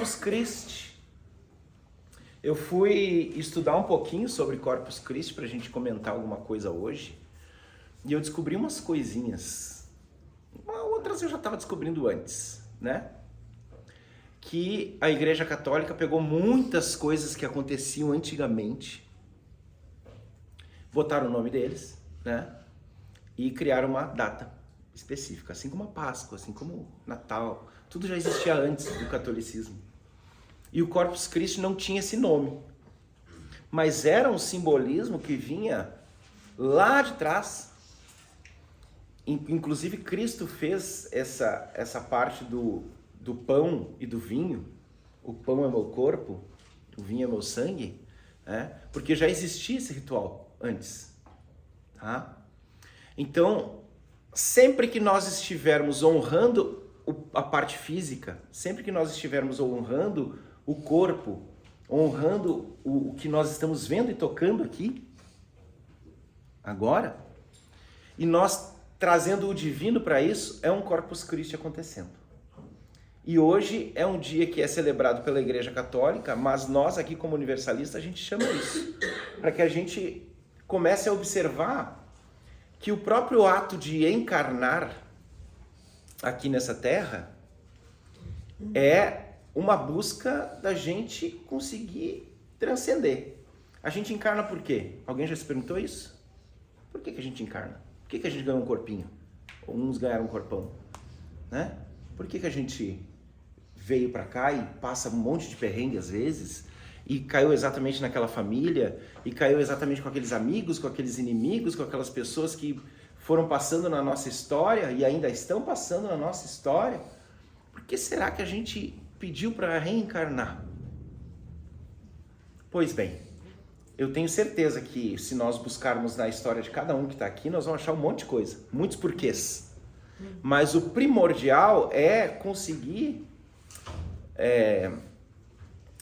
Corpus Christi. Eu fui estudar um pouquinho sobre Corpus Christi para a gente comentar alguma coisa hoje e eu descobri umas coisinhas. Outras eu já estava descobrindo antes, né? Que a Igreja Católica pegou muitas coisas que aconteciam antigamente, botaram o nome deles, né? E criaram uma data específica, assim como a Páscoa, assim como o Natal. Tudo já existia antes do catolicismo. E o Corpus Christi não tinha esse nome, mas era um simbolismo que vinha lá de trás. Inclusive Cristo fez essa parte do pão e do vinho. O pão é meu corpo, o vinho é meu sangue, né? Porque já existia esse ritual antes, tá? Então, sempre que nós estivermos honrando a parte física, sempre que nós estivermos honrando o corpo, honrando o que nós estamos vendo e tocando aqui, agora, e nós trazendo o divino para isso, é um Corpus Christi acontecendo. E hoje é um dia que é celebrado pela Igreja Católica, mas nós aqui como universalistas a gente chama isso, para que a gente comece a observar que o próprio ato de encarnar aqui nessa terra é uma busca da gente conseguir transcender. A gente encarna por quê? Alguém já se perguntou isso? Por que a gente encarna? Por que a gente ganha um corpinho? Ou uns ganharam um corpão? Né? Por que a gente veio para cá e passa um monte de perrengue às vezes, e caiu exatamente naquela família, e caiu exatamente com aqueles amigos, com aqueles inimigos, com aquelas pessoas que foram passando na nossa história e ainda estão passando na nossa história? Por que será que a gente pediu para reencarnar? Pois bem, eu tenho certeza que se nós buscarmos na história de cada um que está aqui, nós vamos achar um monte de coisa, muitos porquês. Mas o primordial é conseguir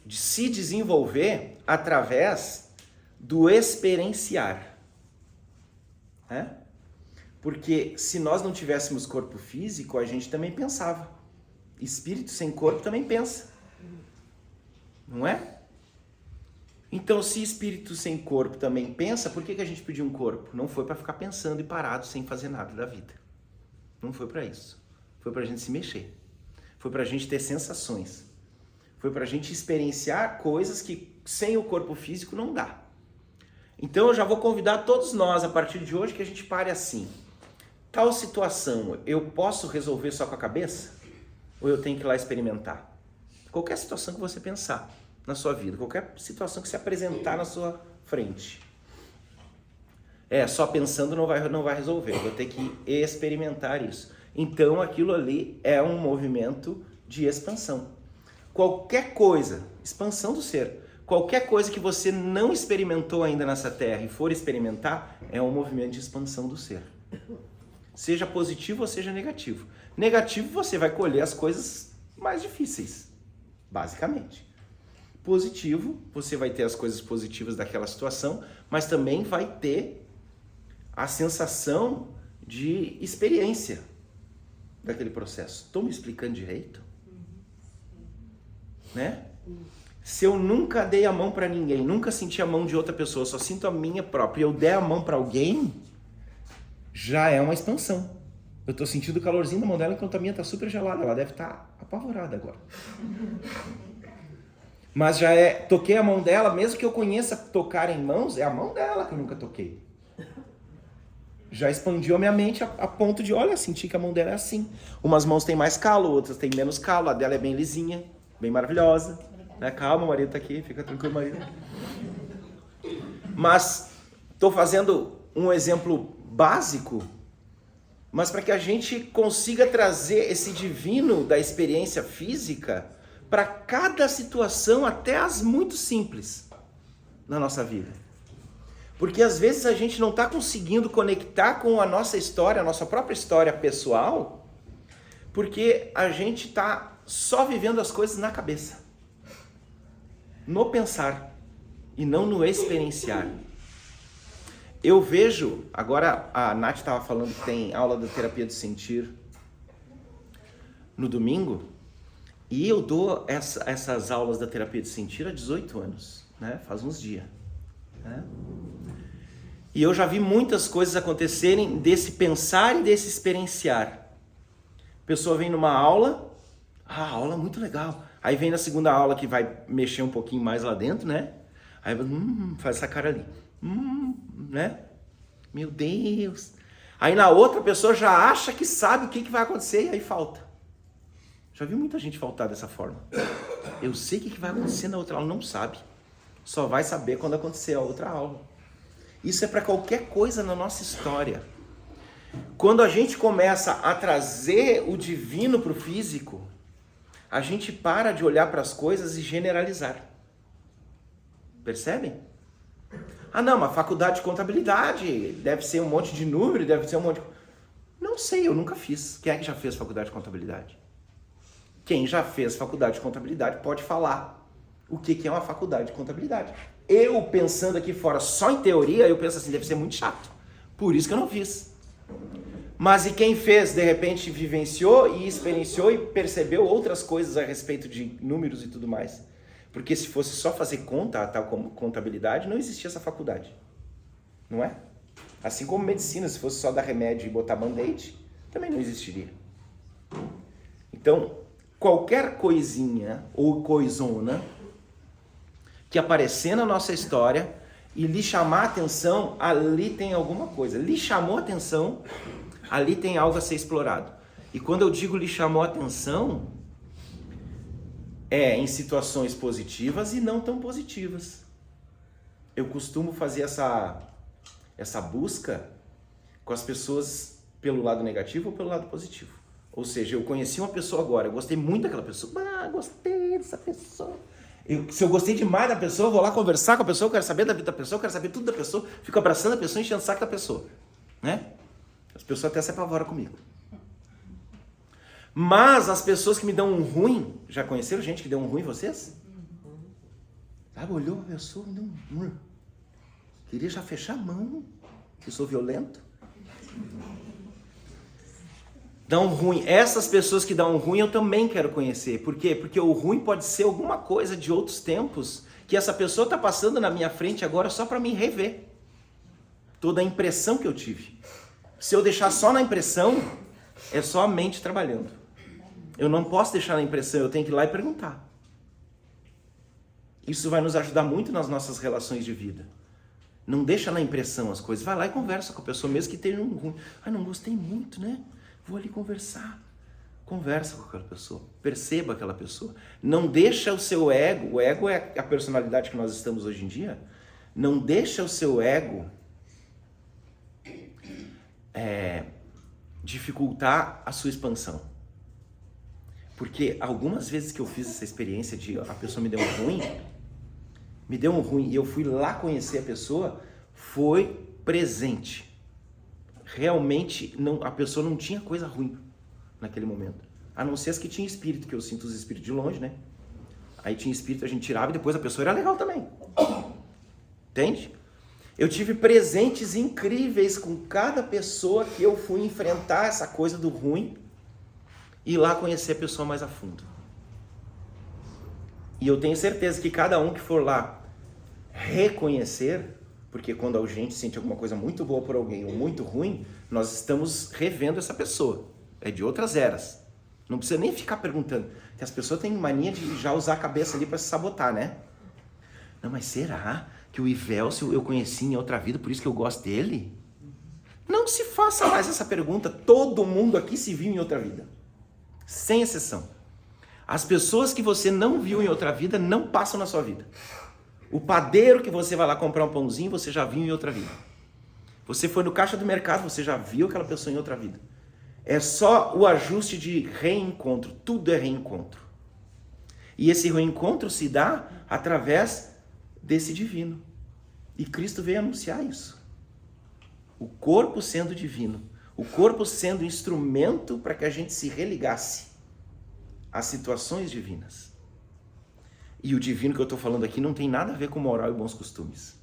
de se desenvolver através do experienciar, né? Porque se nós não tivéssemos corpo físico, a gente também pensava. Espírito sem corpo também pensa, não é? Então, se espírito sem corpo também pensa, por que a gente pediu um corpo? Não foi para ficar pensando e parado sem fazer nada da vida. Não foi para isso. Foi para a gente se mexer. Foi para a gente ter sensações. Foi para a gente experienciar coisas que sem o corpo físico não dá. Então eu já vou convidar todos nós a partir de hoje que a gente pare assim. Tal situação, eu posso resolver só com a cabeça? Ou eu tenho que ir lá experimentar? Qualquer situação que você pensar na sua vida, qualquer situação que se apresentar na sua frente. Só pensando não vai resolver, eu vou ter que experimentar isso. Então aquilo ali é um movimento de expansão. Qualquer coisa, expansão do ser, qualquer coisa que você não experimentou ainda nessa terra e for experimentar, é um movimento de expansão do ser. Seja positivo ou seja negativo. Negativo, você vai colher as coisas mais difíceis, basicamente. Positivo, você vai ter as coisas positivas daquela situação, mas também vai ter a sensação de experiência daquele processo. Estou me explicando direito? Né? Se eu nunca dei a mão para ninguém, nunca senti a mão de outra pessoa, só sinto a minha própria, e eu der a mão para alguém, já é uma expansão. Eu estou sentindo o calorzinho da mão dela enquanto a minha está super gelada. Ela deve estar apavorada agora. Mas toquei a mão dela, mesmo que eu conheça tocar em mãos, é a mão dela que eu nunca toquei. Já expandiu a minha mente a ponto de, olha, sentir que a mão dela é assim. Umas mãos têm mais calo, outras têm menos calo, a dela é bem lisinha, bem maravilhosa. Né? Calma, o marido tá aqui, fica tranquilo, marido. Mas estou fazendo um exemplo básico, mas para que a gente consiga trazer esse divino da experiência física para cada situação, até as muito simples na nossa vida. Porque às vezes a gente não está conseguindo conectar com a nossa história, a nossa própria história pessoal, porque a gente está só vivendo as coisas na cabeça, no pensar e não no experienciar. Eu vejo, agora a Nath estava falando que tem aula da terapia do sentir no domingo, E eu dou essas aulas da terapia de sentir há 18 anos, né? Faz uns dias. Né? E eu já vi muitas coisas acontecerem desse pensar e desse experienciar. A pessoa vem numa aula, a aula é muito legal. Aí vem na segunda aula que vai mexer um pouquinho mais lá dentro, né? Aí faz essa cara ali. Né? Meu Deus. Aí na outra a pessoa já acha que sabe o que vai acontecer e aí falta. Já vi muita gente faltar dessa forma. Eu sei o que vai acontecer na outra aula, não sabe. Só vai saber quando acontecer a outra aula. Isso é para qualquer coisa na nossa história. Quando a gente começa a trazer o divino para o físico, a gente para de olhar para as coisas e generalizar. Percebem? Ah não, mas faculdade de contabilidade deve ser um monte de número, deve ser um monte de... Não sei, eu nunca fiz. Quem é que já fez faculdade de contabilidade? Quem já fez faculdade de contabilidade pode falar o que é uma faculdade de contabilidade. Eu, pensando aqui fora só em teoria, eu penso assim, deve ser muito chato. Por isso que eu não fiz. Mas e quem fez, de repente, vivenciou e experienciou e percebeu outras coisas a respeito de números e tudo mais. Porque se fosse só fazer conta, tal como contabilidade, não existia essa faculdade. Não é? Assim como medicina, se fosse só dar remédio e botar band-aid, também não existiria. Então, qualquer coisinha ou coisona que aparecer na nossa história e lhe chamar a atenção, ali tem alguma coisa. Lhe chamou a atenção, ali tem algo a ser explorado. E quando eu digo lhe chamou a atenção, é em situações positivas e não tão positivas. Eu costumo fazer essa busca com as pessoas pelo lado negativo ou pelo lado positivo. Ou seja, eu conheci uma pessoa agora, eu gostei muito daquela pessoa. Gostei dessa pessoa. Se eu gostei demais da pessoa, eu vou lá conversar com a pessoa, eu quero saber da vida da pessoa, eu quero saber tudo da pessoa, fico abraçando a pessoa, enchendo o saco da pessoa. Né? As pessoas até se apavoram comigo. Mas as pessoas que me dão um ruim, já conheceram gente que deu um ruim em vocês? Sabe, olhou a pessoa, me deu um ruim. Queria já fechar a mão, que eu sou violento. Dão ruim. Essas pessoas que dão ruim eu também quero conhecer. Por quê? Porque o ruim pode ser alguma coisa de outros tempos que essa pessoa está passando na minha frente agora só para me rever. Toda a impressão que eu tive. Se eu deixar só na impressão, é só a mente trabalhando. Eu não posso deixar na impressão, eu tenho que ir lá e perguntar. Isso vai nos ajudar muito nas nossas relações de vida. Não deixa na impressão as coisas. Vai lá e conversa com a pessoa mesmo que tenha um ruim. Não gostei muito, né? Vou ali conversar. Conversa com aquela pessoa. Perceba aquela pessoa. Não deixa o seu ego, o ego é a personalidade que nós estamos hoje em dia, não deixa o seu ego dificultar a sua expansão. Porque algumas vezes que eu fiz essa experiência de a pessoa me deu um ruim e eu fui lá conhecer a pessoa, foi presente. Realmente a pessoa não tinha coisa ruim naquele momento. A não ser as que tinha espírito, que eu sinto os espíritos de longe, né? Aí tinha espírito, a gente tirava e depois a pessoa era legal também. Entende? Eu tive presentes incríveis com cada pessoa que eu fui enfrentar essa coisa do ruim e ir lá conhecer a pessoa mais a fundo. E eu tenho certeza que cada um que for lá reconhecer, porque quando a gente sente alguma coisa muito boa por alguém ou muito ruim, nós estamos revendo essa pessoa. É de outras eras. Não precisa nem ficar perguntando. Porque as pessoas têm mania de já usar a cabeça ali para se sabotar, né? Não, mas será que o Ivelcio eu conheci em outra vida, por isso que eu gosto dele? Não se faça mais essa pergunta. Todo mundo aqui se viu em outra vida. Sem exceção. As pessoas que você não viu em outra vida não passam na sua vida. O padeiro que você vai lá comprar um pãozinho, você já viu em outra vida. Você foi no caixa do mercado, você já viu aquela pessoa em outra vida. É só o ajuste de reencontro. Tudo é reencontro. E esse reencontro se dá através desse divino. E Cristo veio anunciar isso. O corpo sendo divino. O corpo sendo instrumento para que a gente se religasse às situações divinas. E o divino que eu estou falando aqui não tem nada a ver com moral e bons costumes.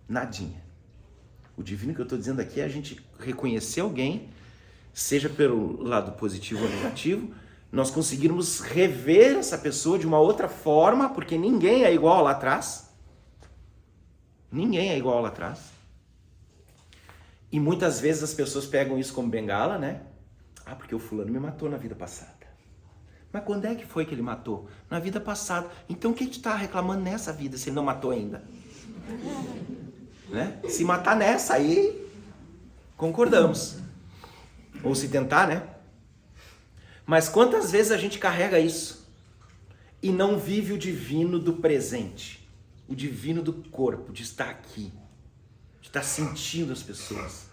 Nadinha. O divino que eu estou dizendo aqui é a gente reconhecer alguém, seja pelo lado positivo ou negativo, nós conseguirmos rever essa pessoa de uma outra forma, porque ninguém é igual lá atrás. Ninguém é igual lá atrás. E muitas vezes as pessoas pegam isso como bengala, né? Ah, porque o fulano me matou na vida passada. Mas quando é que foi que ele matou? Na vida passada. Então o que tu tá reclamando nessa vida se ele não matou ainda? Né? Se matar nessa aí, concordamos. Ou se tentar, né? Mas quantas vezes a gente carrega isso e não vive o divino do presente, o divino do corpo, de estar aqui, de estar sentindo as pessoas.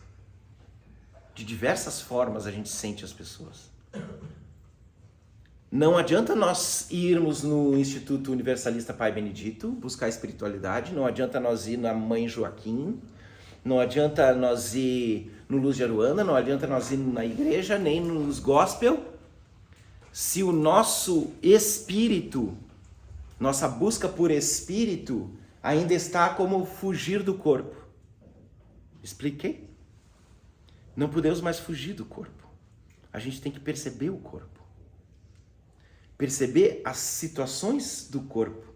De diversas formas a gente sente as pessoas. Não adianta nós irmos no Instituto Universalista Pai Benedito buscar espiritualidade, não adianta nós ir na Mãe Joaquim, não adianta nós ir no Luz de Aruanda, não adianta nós ir na igreja, nem nos gospel, se o nosso espírito, nossa busca por espírito, ainda está como fugir do corpo. Expliquei? Não podemos mais fugir do corpo. A gente tem que perceber o corpo. Perceber as situações do corpo.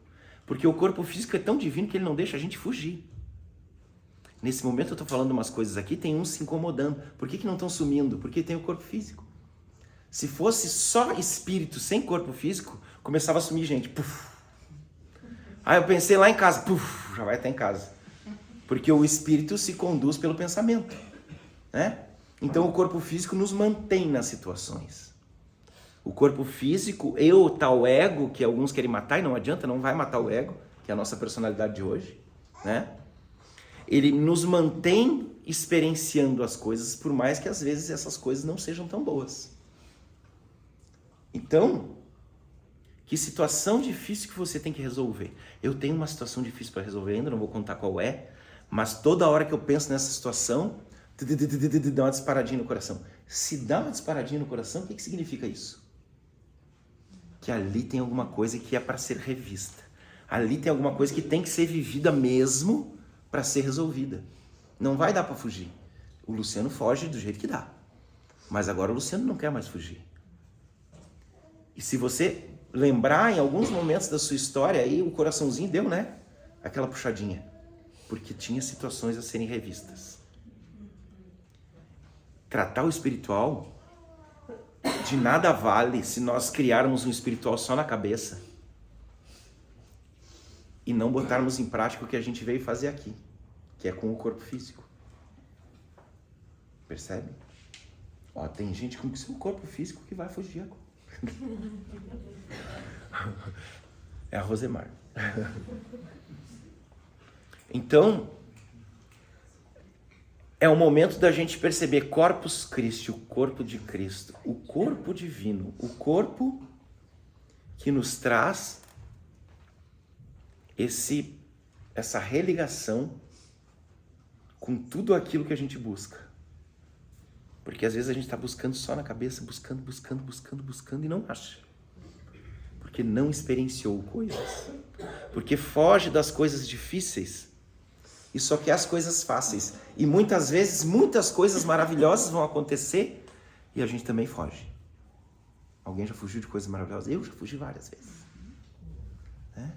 Porque o corpo físico é tão divino que ele não deixa a gente fugir. Nesse momento eu estou falando umas coisas aqui, tem uns se incomodando. Por que não estão sumindo? Porque tem o corpo físico. Se fosse só espírito sem corpo físico, começava a sumir gente. Puf. Aí eu pensei lá em casa. Puf, já vai estar em casa. Porque o espírito se conduz pelo pensamento. Né? Então o corpo físico nos mantém nas situações. O corpo físico e o tal ego, que alguns querem matar, e não adianta, não vai matar o ego, que é a nossa personalidade de hoje. Né? Ele nos mantém experienciando as coisas, por mais que às vezes essas coisas não sejam tão boas. Então, que situação difícil que você tem que resolver? Eu tenho uma situação difícil para resolver ainda, não vou contar qual é, mas toda hora que eu penso nessa situação, dá uma disparadinha no coração. Se dá uma disparadinha no coração, o que significa isso? Que ali tem alguma coisa que é para ser revista. Ali tem alguma coisa que tem que ser vivida mesmo para ser resolvida. Não vai dar para fugir. O Luciano foge do jeito que dá. Mas agora o Luciano não quer mais fugir. E se você lembrar em alguns momentos da sua história, aí o coraçãozinho deu, né? Aquela puxadinha. Porque tinha situações a serem revistas. Tratar o espiritual de nada vale se nós criarmos um espiritual só na cabeça e não botarmos em prática o que a gente veio fazer aqui, que é com o corpo físico. Percebe? Ó, tem gente com o seu corpo físico que vai fugir agora. É a Rosemar. Então, é o momento da gente perceber Corpus Christi, o corpo de Cristo, o corpo divino, o corpo que nos traz essa religação com tudo aquilo que a gente busca. Porque às vezes a gente está buscando só na cabeça, buscando e não acha. Porque não experienciou coisas. Porque foge das coisas difíceis e só quer as coisas fáceis. E muitas vezes, muitas coisas maravilhosas vão acontecer e a gente também foge. Alguém já fugiu de coisas maravilhosas? Eu já fugi várias vezes. Né?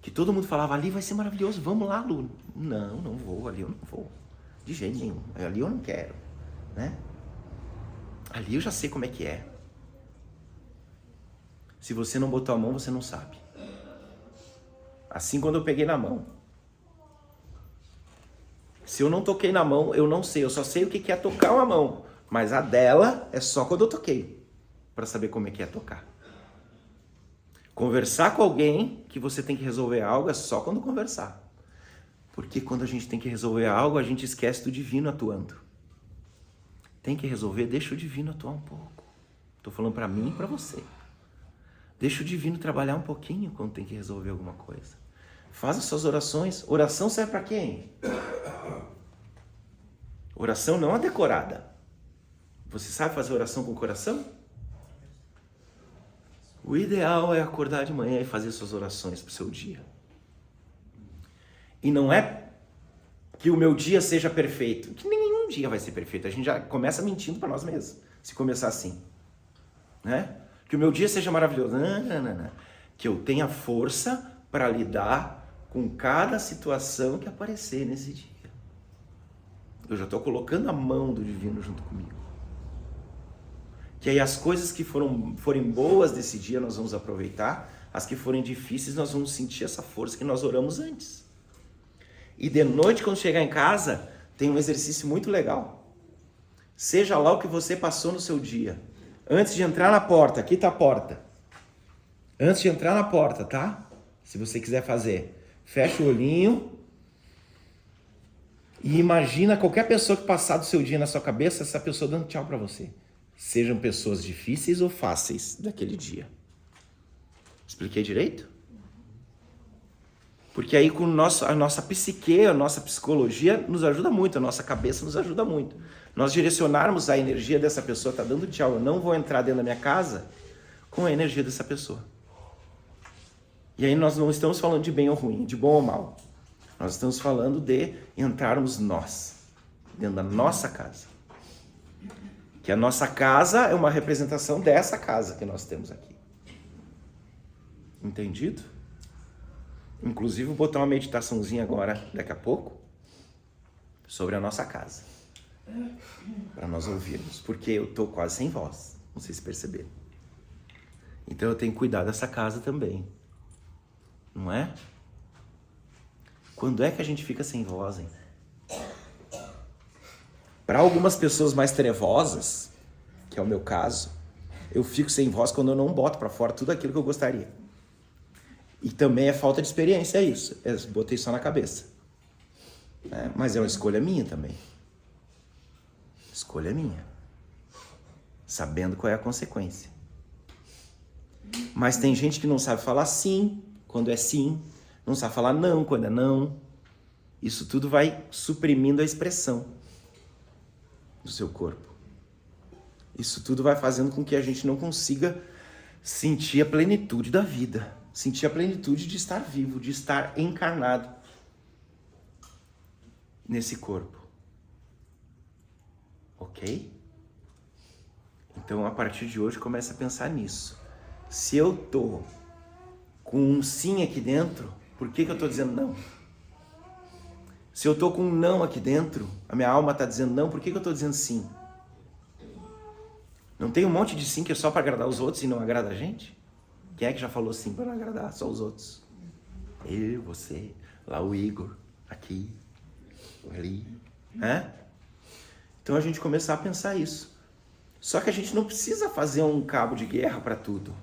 Que todo mundo falava, ali vai ser maravilhoso, vamos lá, Lu. Não vou, ali eu não vou. De jeito nenhum, ali eu não quero. Né? Ali eu já sei como é que é. Se você não botou a mão, você não sabe. Assim quando eu peguei na mão. Se eu não toquei na mão, eu não sei. Eu só sei o que é tocar uma mão. Mas a dela é só quando eu toquei. Para saber como é que é tocar. Conversar com alguém que você tem que resolver algo é só quando conversar. Porque quando a gente tem que resolver algo, a gente esquece do divino atuando. Tem que resolver, deixa o divino atuar um pouco. Estou falando para mim e para você. Deixa o divino trabalhar um pouquinho quando tem que resolver alguma coisa. Faz as suas orações. Oração serve para quem? Oração não é decorada. Você sabe fazer oração com o coração? O ideal é acordar de manhã e fazer suas orações para o seu dia. E não é que o meu dia seja perfeito. Que nenhum dia vai ser perfeito. A gente já começa mentindo para nós mesmos, se começar assim. Né? Que o meu dia seja maravilhoso. Não. Que eu tenha força para lidar com cada situação que aparecer nesse dia. Eu já estou colocando a mão do divino junto comigo. Que aí as coisas que forem boas desse dia nós vamos aproveitar, as que forem difíceis nós vamos sentir essa força que nós oramos antes. E de noite, quando chegar em casa, tem um exercício muito legal. Seja lá o que você passou no seu dia. Antes de entrar na porta, aqui está a porta. Antes de entrar na porta, tá? Se você quiser fazer, fecha o olhinho e imagina qualquer pessoa que passar do seu dia na sua cabeça, essa pessoa dando tchau para você. Sejam pessoas difíceis ou fáceis daquele dia. Expliquei direito? Porque aí com a nossa psique, a nossa psicologia nos ajuda muito, a nossa cabeça nos ajuda muito. Nós direcionarmos a energia dessa pessoa, tá dando tchau, eu não vou entrar dentro da minha casa com a energia dessa pessoa. E aí nós não estamos falando de bem ou ruim, de bom ou mal. Nós estamos falando de entrarmos nós, dentro da nossa casa. Que a nossa casa é uma representação dessa casa que nós temos aqui. Entendido? Inclusive vou botar uma meditaçãozinha agora, daqui a pouco, sobre a nossa casa. Para nós ouvirmos. Porque eu estou quase sem voz. Não sei se perceberam. Então eu tenho que cuidar dessa casa também. Não é? Quando é que a gente fica sem voz, hein? Para algumas pessoas mais trevosas, que é o meu caso, eu fico sem voz quando eu não boto para fora tudo aquilo que eu gostaria. E também é falta de experiência, é isso. Eu botei só na cabeça. Mas é uma escolha minha também. Escolha minha. Sabendo qual é a consequência. Mas tem gente que não sabe falar sim, quando é sim. Não sabe falar não, quando é não. Isso tudo vai suprimindo a expressão do seu corpo. Isso tudo vai fazendo com que a gente não consiga sentir a plenitude da vida. Sentir a plenitude de estar vivo, de estar encarnado nesse corpo. Ok? Então, a partir de hoje, comece a pensar nisso. Se eu tô com um sim aqui dentro, por que eu tô dizendo não? Se eu tô com um não aqui dentro, a minha alma tá dizendo não, por que eu tô dizendo sim? Não tem um monte de sim que é só para agradar os outros e não agrada a gente? Quem é que já falou sim para não agradar só os outros? Eu, você, lá o Igor, aqui, ali, né? Então a gente começar a pensar isso. Só que a gente não precisa fazer um cabo de guerra para tudo.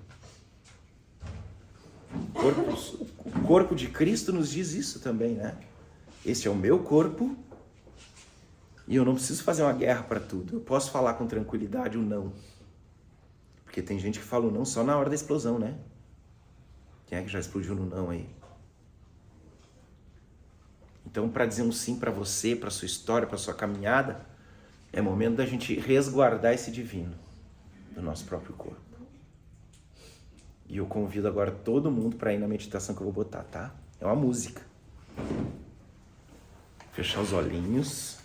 O corpo de Cristo nos diz isso também, né? Esse é o meu corpo e eu não preciso fazer uma guerra para tudo. Eu posso falar com tranquilidade o não. Porque tem gente que fala o não só na hora da explosão, né? Quem é que já explodiu no não aí? Então, para dizer um sim para você, para sua história, para sua caminhada, é momento da gente resguardar esse divino do nosso próprio corpo. E eu convido agora todo mundo para ir na meditação que eu vou botar, tá? É uma música. Fechar os olhinhos.